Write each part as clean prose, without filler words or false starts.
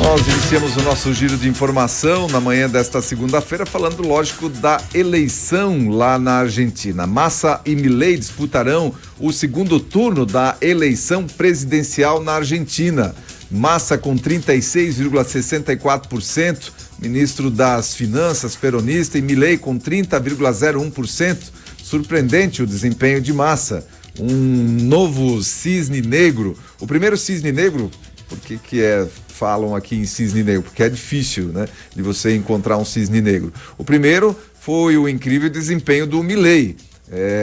Nós iniciamos o nosso giro de informação na manhã desta segunda-feira, falando, lógico, da eleição lá na Argentina. Massa e Milei disputarão o segundo turno da eleição presidencial na Argentina. Massa com 36,64%, ministro das Finanças peronista, e Milei com 30,01%. Surpreendente o desempenho de Massa. Um novo cisne negro. O primeiro cisne negro, por que falam aqui em cisne negro? Porque é difícil, né, de você encontrar um cisne negro. O primeiro foi o incrível desempenho do Milei,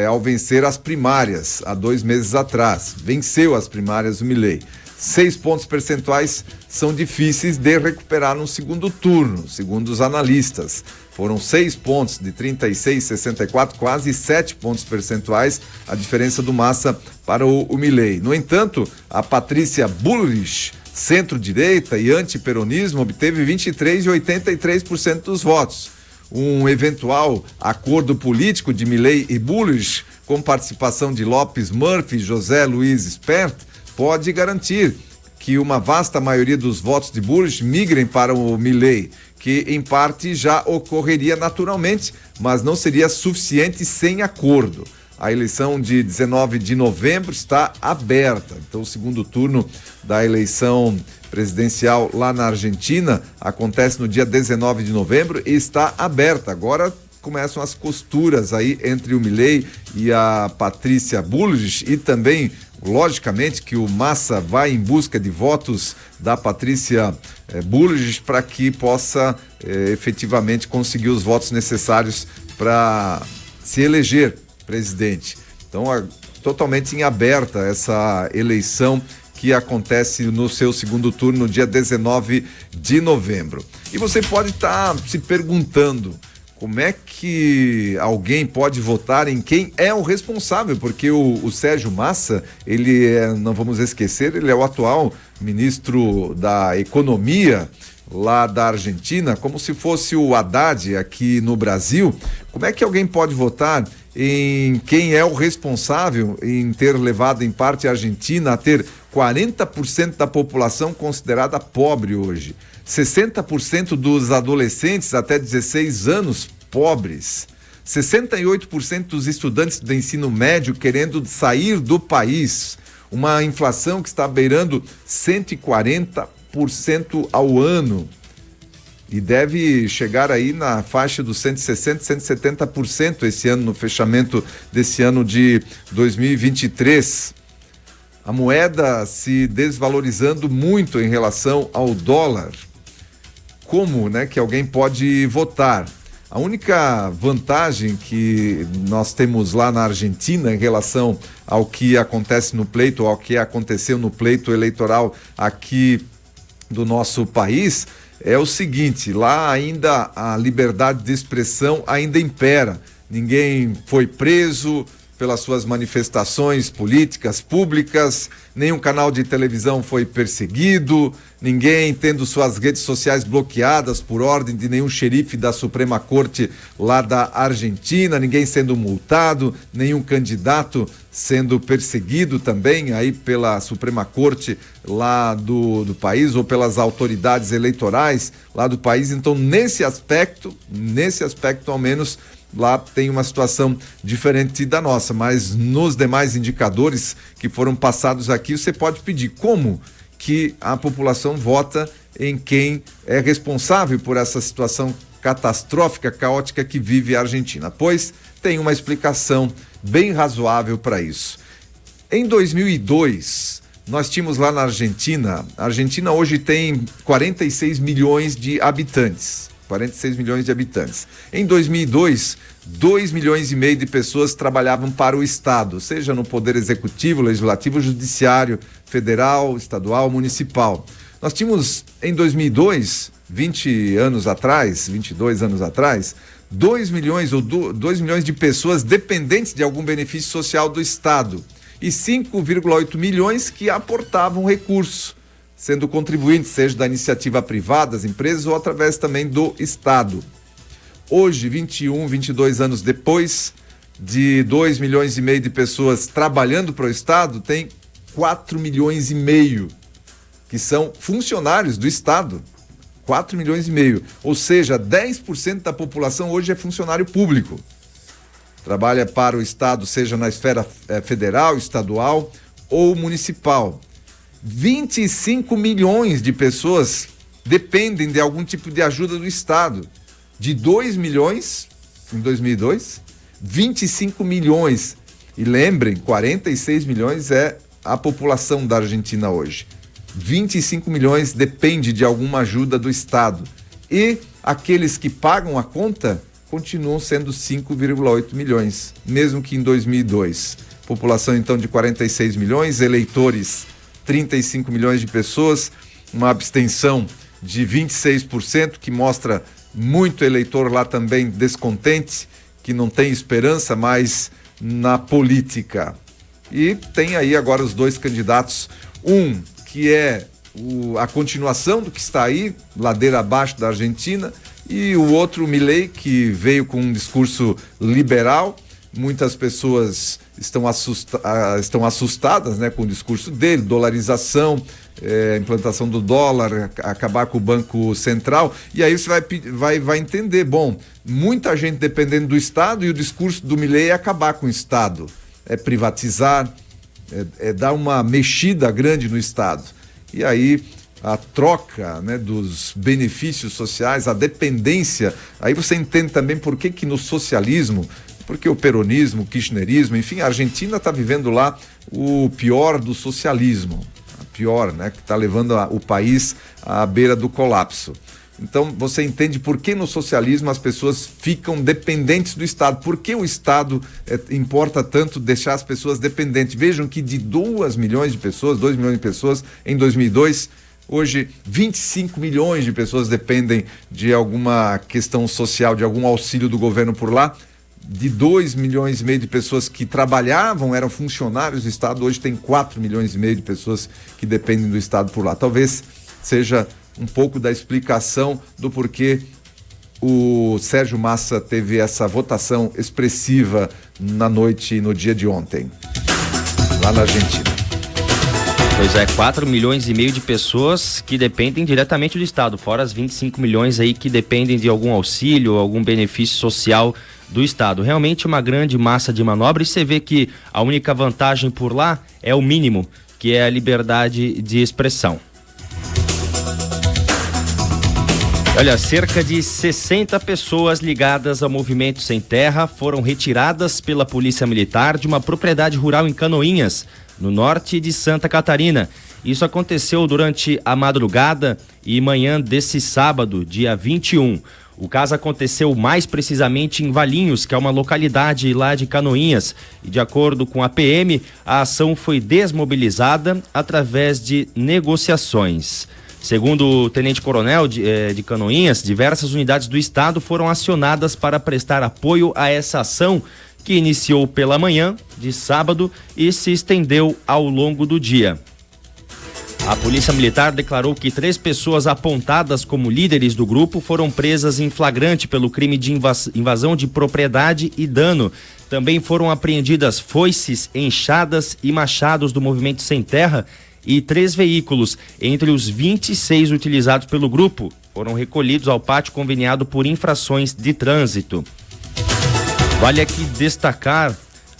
ao vencer as primárias há 2 meses atrás. Venceu as primárias do Milei. 6 pontos percentuais são difíceis de recuperar no segundo turno, segundo os analistas. Foram 6 pontos de 36,64, quase 7 pontos percentuais a diferença do Massa para o Milei. No entanto, a Patrícia Bullrich, centro-direita e antiperonismo, obteve 23,83% dos votos. Um eventual acordo político de Milei e Bullrich, com participação de Lopes Murphy e José Luiz Spert, pode garantir que uma vasta maioria dos votos de Bullrich migrem para o Milei, que em parte já ocorreria naturalmente, mas não seria suficiente sem acordo. A eleição de 19 de novembro está aberta. Então, o segundo turno da eleição presidencial lá na Argentina acontece no dia 19 de novembro e está aberta. Agora começam as costuras aí entre o Milei e a Patrícia Bullrich, e também, logicamente, que o Massa vai em busca de votos da Patrícia Bullrich para que possa efetivamente conseguir os votos necessários para se eleger presidente. Então, totalmente em aberta essa eleição que acontece no seu segundo turno no dia 19 de novembro. E você pode estar se perguntando, como é que alguém pode votar em quem é o responsável? Porque o Sérgio Massa, não vamos esquecer, ele é o atual ministro da Economia lá da Argentina, como se fosse o Haddad aqui no Brasil. Como é que alguém pode votar em quem é o responsável em ter levado em parte a Argentina a ter 40% da população considerada pobre hoje? 60% dos adolescentes até 16 anos pobres, 68% dos estudantes do ensino médio querendo sair do país, uma inflação que está beirando 140% ao ano e deve chegar aí na faixa dos 160%, 170% esse ano, no fechamento desse ano de 2023. A moeda se desvalorizando muito em relação ao dólar. Como, né, que alguém pode votar? A única vantagem que nós temos lá na Argentina em relação ao que acontece no pleito, ao que aconteceu no pleito eleitoral aqui do nosso país, é o seguinte: lá ainda a liberdade de expressão ainda impera. Ninguém foi preso pelas suas manifestações políticas públicas, nenhum canal de televisão foi perseguido, ninguém tendo suas redes sociais bloqueadas por ordem de nenhum xerife da Suprema Corte lá da Argentina, ninguém sendo multado, nenhum candidato sendo perseguido também aí pela Suprema Corte lá do país ou pelas autoridades eleitorais lá do país. Então, nesse aspecto ao menos, lá tem uma situação diferente da nossa, mas nos demais indicadores que foram passados aqui, você pode pedir como que a população vota em quem é responsável por essa situação catastrófica, caótica que vive a Argentina. Pois tem uma explicação bem razoável para isso. Em 2002, nós tínhamos lá na Argentina, a Argentina hoje tem 46 milhões de habitantes. 46 milhões de habitantes. Em 2002, 2 milhões e meio de pessoas trabalhavam para o Estado, seja no Poder Executivo, Legislativo, Judiciário, Federal, Estadual, Municipal. Nós tínhamos, em 2002, 22 anos atrás, 2 milhões de pessoas dependentes de algum benefício social do Estado e 5,8 milhões que aportavam recurso, sendo contribuintes, seja da iniciativa privada, das empresas ou através também do Estado. Hoje, 22 anos depois, de 2 milhões e meio de pessoas trabalhando para o Estado, tem 4 milhões e meio que são funcionários do Estado. 4 milhões e meio. Ou seja, 10% da população hoje é funcionário público. Trabalha para o Estado, seja na esfera federal, estadual ou municipal. 25 milhões de pessoas dependem de algum tipo de ajuda do Estado. De 2 milhões em 2002, 25 milhões. E lembrem, 46 milhões é a população da Argentina hoje. 25 milhões depende de alguma ajuda do Estado. E aqueles que pagam a conta continuam sendo 5,8 milhões, mesmo que em 2002. População então de 46 milhões, eleitores 35 milhões de pessoas, uma abstenção de 26%, que mostra muito eleitor lá também descontente, que não tem esperança mais na política. E tem aí agora os dois candidatos, um que é a continuação do que está aí, ladeira abaixo da Argentina, e o outro, Milei, que veio com um discurso liberal. Muitas pessoas estão assustadas, né, com o discurso dele, dolarização, implantação do dólar, acabar com o Banco Central. E aí você vai entender, bom, muita gente dependendo do Estado, e o discurso do Milei é acabar com o Estado, é privatizar, é dar uma mexida grande no Estado. E aí a troca, né, dos benefícios sociais, a dependência, aí você entende também por que no socialismo, porque o peronismo, o kirchnerismo, enfim, a Argentina está vivendo lá o pior do socialismo, a pior, né, que está levando o país à beira do colapso. Então você entende por que no socialismo as pessoas ficam dependentes do Estado, por que o Estado importa tanto deixar as pessoas dependentes. Vejam que de 2 milhões de pessoas em 2002, hoje 25 milhões de pessoas dependem de alguma questão social, de algum auxílio do governo por lá. De 2 milhões e meio de pessoas que trabalhavam, eram funcionários do Estado, hoje tem 4 milhões e meio de pessoas que dependem do Estado por lá. Talvez seja um pouco da explicação do porquê o Sérgio Massa teve essa votação expressiva na noite, no dia de ontem, lá na Argentina. Pois é, 4 milhões e meio de pessoas que dependem diretamente do Estado, fora as 25 milhões aí que dependem de algum auxílio, algum benefício social do Estado. Realmente uma grande massa de manobra, e você vê que a única vantagem por lá é o mínimo, que é a liberdade de expressão. Olha, cerca de 60 pessoas ligadas ao Movimento Sem Terra foram retiradas pela Polícia Militar de uma propriedade rural em Canoinhas, no norte de Santa Catarina. Isso aconteceu durante a madrugada e manhã desse sábado, dia 21. O caso aconteceu mais precisamente em Valinhos, que é uma localidade lá de Canoinhas. E de acordo com a PM, a ação foi desmobilizada através de negociações. Segundo o tenente-coronel de Canoinhas, diversas unidades do Estado foram acionadas para prestar apoio a essa ação, que iniciou pela manhã de sábado e se estendeu ao longo do dia. A Polícia Militar declarou que 3 pessoas apontadas como líderes do grupo foram presas em flagrante pelo crime de invasão de propriedade e dano. Também foram apreendidas foices, enxadas e machados do Movimento Sem Terra, e 3 veículos, entre os 26 utilizados pelo grupo, foram recolhidos ao pátio conveniado por infrações de trânsito. Vale aqui destacar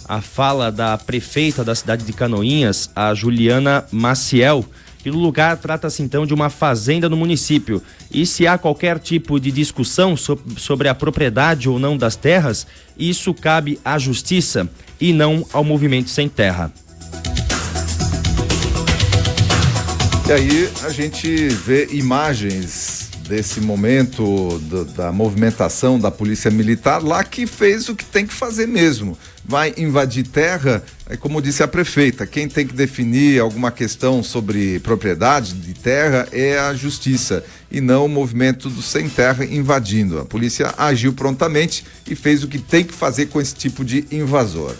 a fala da prefeita da cidade de Canoinhas, a Juliana Maciel, que no lugar trata-se então de uma fazenda no município, e se há qualquer tipo de discussão sobre a propriedade ou não das terras, isso cabe à justiça e não ao Movimento Sem Terra. E aí a gente vê imagens desse momento da movimentação da Polícia Militar lá, que fez o que tem que fazer mesmo. Vai invadir terra, como disse a prefeita, quem tem que definir alguma questão sobre propriedade de terra é a justiça e não o movimento do Sem Terra invadindo. A polícia agiu prontamente e fez o que tem que fazer com esse tipo de invasor.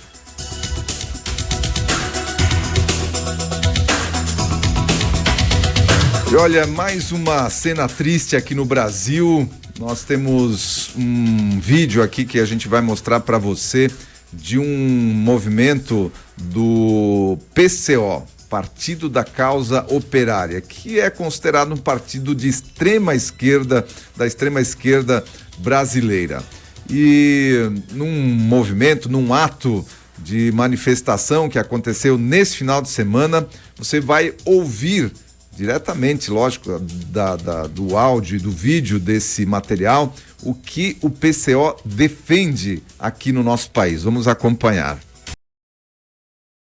E olha, mais uma cena triste aqui no Brasil. Nós temos um vídeo aqui que a gente vai mostrar para você de um movimento do PCO, Partido da Causa Operária, que é considerado um partido de extrema esquerda, da extrema esquerda brasileira. E num movimento, num ato de manifestação que aconteceu nesse final de semana, você vai ouvir diretamente, lógico, do áudio e do vídeo desse material, o que o PCO defende aqui no nosso país. Vamos acompanhar.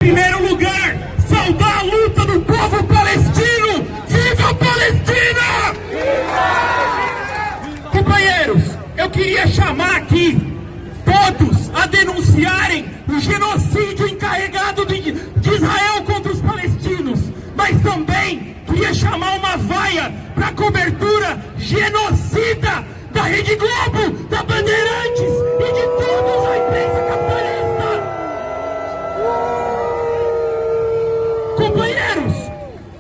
Em primeiro lugar, saudar a luta do povo palestino! Viva a Palestina! Viva! Companheiros, eu queria chamar aqui todos a denunciarem o genocídio encarregado de Israel contra os palestinos, mas também queria chamar uma vaia para cobertura genocida da Rede Globo, da Bandeirantes e de todos a imprensa capitalista. Companheiros,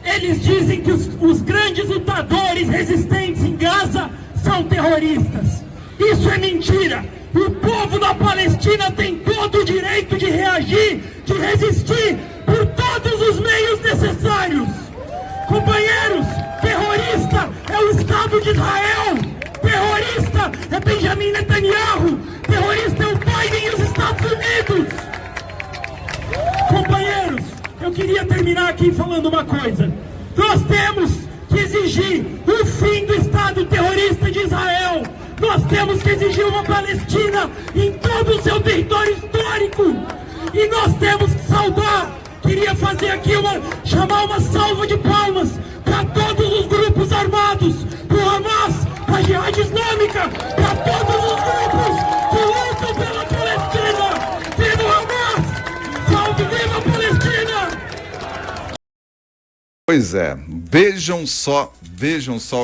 eles dizem que os grandes lutadores resistentes em Gaza são terroristas. Isso é mentira. O povo da Palestina tem todo o direito de reagir, de resistir por todos os meios necessários. Companheiros, terrorista é o Estado de Israel. Terrorista é Benjamin Netanyahu. Terrorista é o Biden e os Estados Unidos. Companheiros, eu queria terminar aqui falando uma coisa. Nós temos que exigir o fim do Estado terrorista de Israel. Nós temos que exigir uma Palestina em todo o seu território histórico. E nós temos que saudar. Queria fazer aqui chamar uma salva de palmas para todos os grupos armados, para o Hamas, para a Jihad Islâmica, para todos os grupos que lutam pela Palestina. Viva o Hamas! Salve, viva a Palestina! Pois é, vejam só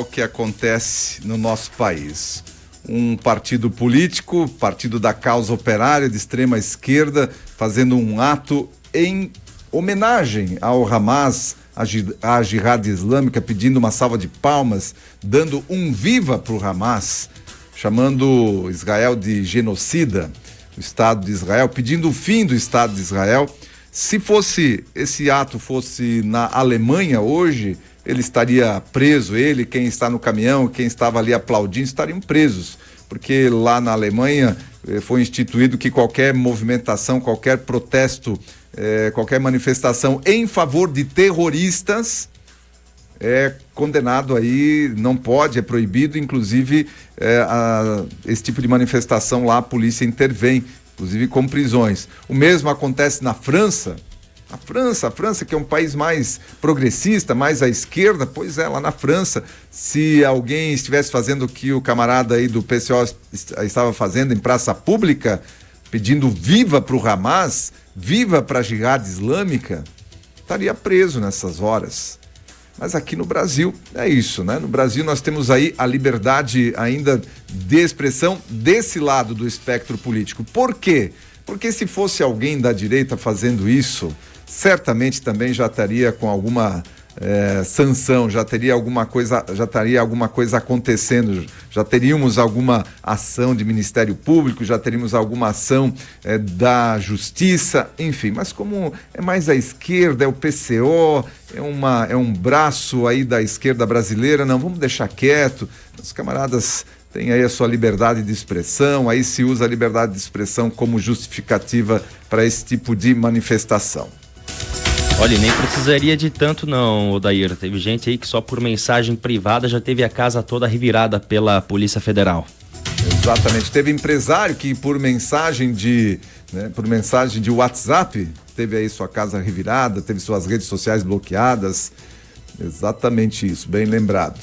o que acontece no nosso país. Um partido político, Partido da Causa Operária de extrema esquerda, fazendo um ato em homenagem ao Hamas, à Jihad Islâmica, pedindo uma salva de palmas, dando um viva para o Hamas, chamando Israel de genocida, o Estado de Israel, pedindo o fim do Estado de Israel. Se esse ato fosse na Alemanha hoje, ele estaria preso, quem está no caminhão, quem estava ali aplaudindo, estariam presos, porque lá na Alemanha foi instituído que qualquer movimentação, qualquer protesto, qualquer manifestação em favor de terroristas é condenado aí, não pode, é proibido, inclusive esse tipo de manifestação lá a polícia intervém, inclusive com prisões. O mesmo acontece na França. A França que é um país mais progressista, mais à esquerda, pois é, lá na França, se alguém estivesse fazendo o que o camarada aí do PCO estava fazendo em praça pública, pedindo viva para o Hamas, viva para a Jihad Islâmica, estaria preso nessas horas. Mas aqui no Brasil é isso, né? No Brasil nós temos aí a liberdade ainda de expressão desse lado do espectro político. Por quê? Porque se fosse alguém da direita fazendo isso, certamente também já estaria com alguma sanção, já estaria alguma coisa acontecendo, já teríamos alguma ação de Ministério Público, já teríamos alguma ação da Justiça, enfim. Mas como é mais à esquerda, é o PCO, é um braço aí da esquerda brasileira, não, vamos deixar quieto, os camaradas têm aí a sua liberdade de expressão, aí se usa a liberdade de expressão como justificativa para esse tipo de manifestação. Olha, nem precisaria de tanto não, Odair. Teve gente aí que só por mensagem privada já teve a casa toda revirada pela Polícia Federal. Exatamente. Teve empresário que por mensagem de WhatsApp teve aí sua casa revirada, teve suas redes sociais bloqueadas. Exatamente isso, bem lembrado.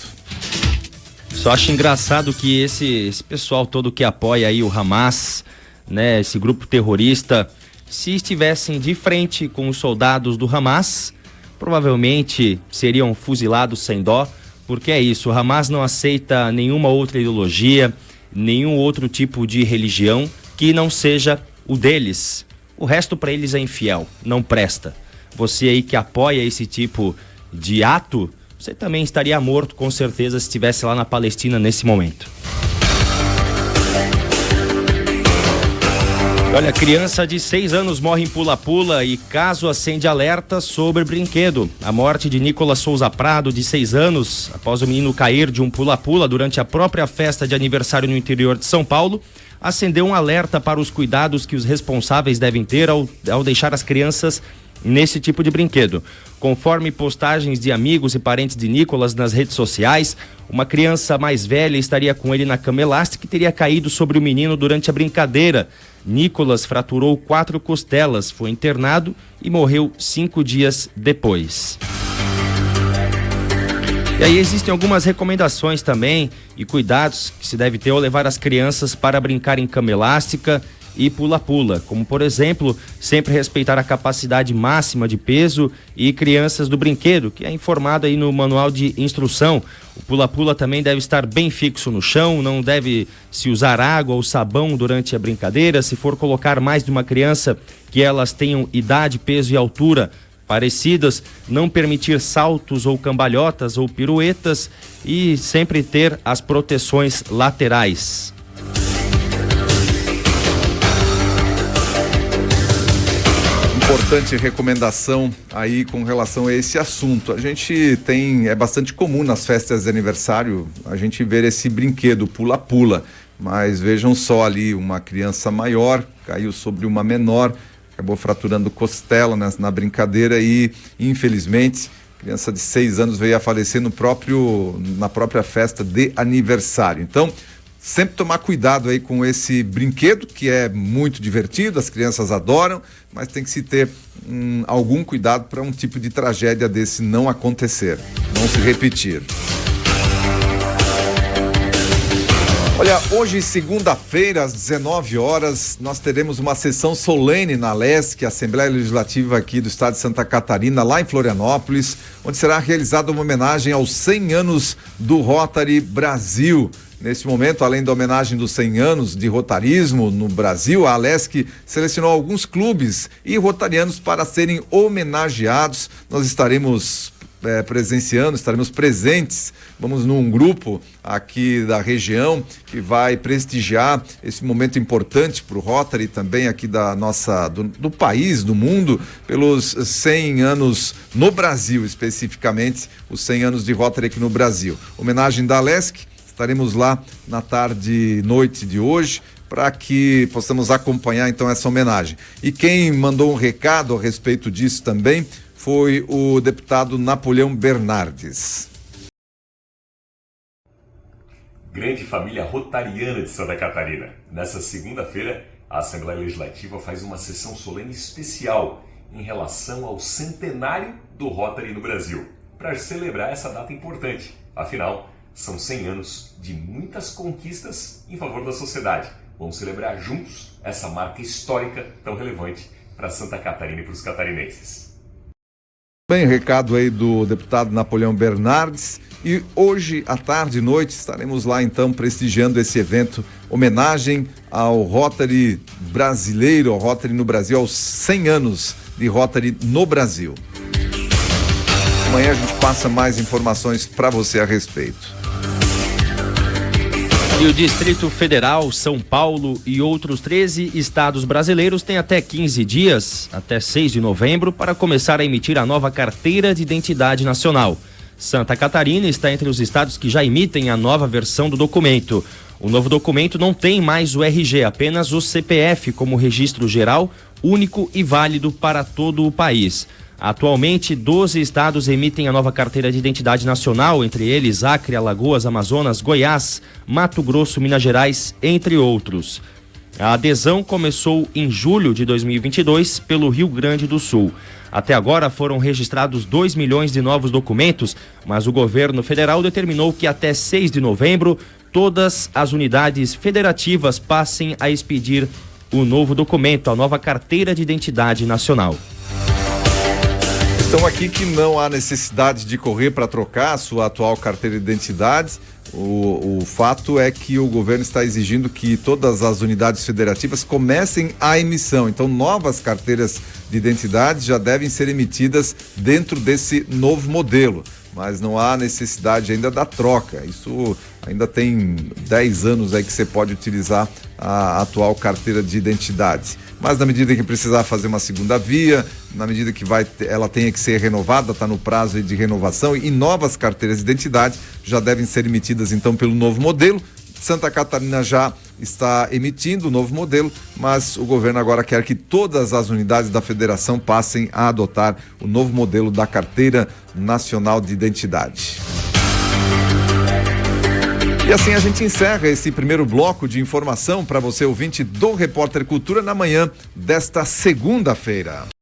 Só acho engraçado que esse pessoal todo que apoia aí o Hamas, né, esse grupo terrorista, se estivessem de frente com os soldados do Hamas, provavelmente seriam fuzilados sem dó, porque é isso, o Hamas não aceita nenhuma outra ideologia, nenhum outro tipo de religião que não seja o deles. O resto para eles é infiel, não presta. Você aí que apoia esse tipo de ato, você também estaria morto com certeza se estivesse lá na Palestina nesse momento. Olha, criança de 6 anos morre em pula-pula e caso acende alerta sobre brinquedo. A morte de Nicolas Souza Prado, de 6 anos, após o menino cair de um pula-pula durante a própria festa de aniversário no interior de São Paulo, acendeu um alerta para os cuidados que os responsáveis devem ter ao deixar as crianças nesse tipo de brinquedo. Conforme postagens de amigos e parentes de Nicolas nas redes sociais, uma criança mais velha estaria com ele na cama elástica e teria caído sobre o menino durante a brincadeira. Nicolas fraturou 4 costelas, foi internado e morreu 5 dias depois. E aí existem algumas recomendações também e cuidados que se deve ter ao levar as crianças para brincar em cama elástica e pula-pula, como por exemplo, sempre respeitar a capacidade máxima de peso e crianças do brinquedo, que é informado aí no manual de instrução. O pula-pula também deve estar bem fixo no chão, não deve se usar água ou sabão durante a brincadeira. Se for colocar mais de uma criança, que elas tenham idade, peso e altura parecidas, não permitir saltos ou cambalhotas ou piruetas e sempre ter as proteções laterais. Importante recomendação aí com relação a esse assunto. A gente é bastante comum nas festas de aniversário a gente ver esse brinquedo pula-pula, mas vejam só ali, uma criança maior caiu sobre uma menor, acabou fraturando costela na brincadeira e infelizmente criança de 6 anos veio a falecer na própria festa de aniversário. Então, sempre tomar cuidado aí com esse brinquedo, que é muito divertido, as crianças adoram, mas tem que se ter algum cuidado para um tipo de tragédia desse não acontecer, não se repetir. Olha, hoje, segunda-feira, às 19 horas, nós teremos uma sessão solene na Alesc, Assembleia Legislativa aqui do estado de Santa Catarina, lá em Florianópolis, onde será realizada uma homenagem aos 100 anos do Rotary Brasil. Neste momento, além da homenagem dos 100 anos de rotarismo no Brasil, a Alesc selecionou alguns clubes e rotarianos para serem homenageados. Nós estaremos estaremos presentes, vamos num grupo aqui da região que vai prestigiar esse momento importante para o Rotary também aqui do país, do mundo, pelos 100 anos no Brasil, especificamente os 100 anos de Rotary aqui no Brasil. Homenagem da Alesc. Estaremos lá na tarde e noite de hoje para que possamos acompanhar então essa homenagem. E quem mandou um recado a respeito disso também foi o deputado Napoleão Bernardes. Grande família rotariana de Santa Catarina. Nessa segunda-feira, a Assembleia Legislativa faz uma sessão solene especial em relação ao centenário do Rotary no Brasil, para celebrar essa data importante. Afinal, são 100 anos de muitas conquistas em favor da sociedade. Vamos celebrar juntos essa marca histórica tão relevante para Santa Catarina e para os catarinenses. Bem, recado aí do deputado Napoleão Bernardes. E hoje, à tarde e noite, estaremos lá então prestigiando esse evento, homenagem ao Rotary brasileiro, ao Rotary no Brasil, aos 100 anos de Rotary no Brasil. Amanhã a gente passa mais informações para você a respeito. E o Distrito Federal, São Paulo e outros 13 estados brasileiros têm até 15 dias, até 6 de novembro, para começar a emitir a nova Carteira de Identidade Nacional. Santa Catarina está entre os estados que já emitem a nova versão do documento. O novo documento não tem mais o RG, apenas o CPF como registro geral, único e válido para todo o país. Atualmente, 12 estados emitem a nova Carteira de Identidade Nacional, entre eles Acre, Alagoas, Amazonas, Goiás, Mato Grosso, Minas Gerais, entre outros. A adesão começou em julho de 2022 pelo Rio Grande do Sul. Até agora foram registrados 2 milhões de novos documentos, mas o governo federal determinou que até 6 de novembro todas as unidades federativas passem a expedir o novo documento, a nova Carteira de Identidade Nacional. Então aqui que não há necessidade de correr para trocar a sua atual carteira de identidade. O fato é que o governo está exigindo que todas as unidades federativas comecem a emissão. Então novas carteiras de identidade já devem ser emitidas dentro desse novo modelo. mas não há necessidade ainda da troca. Isso ainda tem 10 anos aí que você pode utilizar a atual carteira de identidade. Mas na medida que precisar fazer uma segunda via, na medida que ela tenha que ser renovada, está no prazo de renovação, e novas carteiras de identidade já devem ser emitidas então pelo novo modelo. Santa Catarina já está emitindo o novo modelo, mas o governo agora quer que todas as unidades da federação passem a adotar o novo modelo da Carteira Nacional de Identidade. E assim a gente encerra esse primeiro bloco de informação para você, ouvinte do Repórter Cultura, na manhã desta segunda-feira.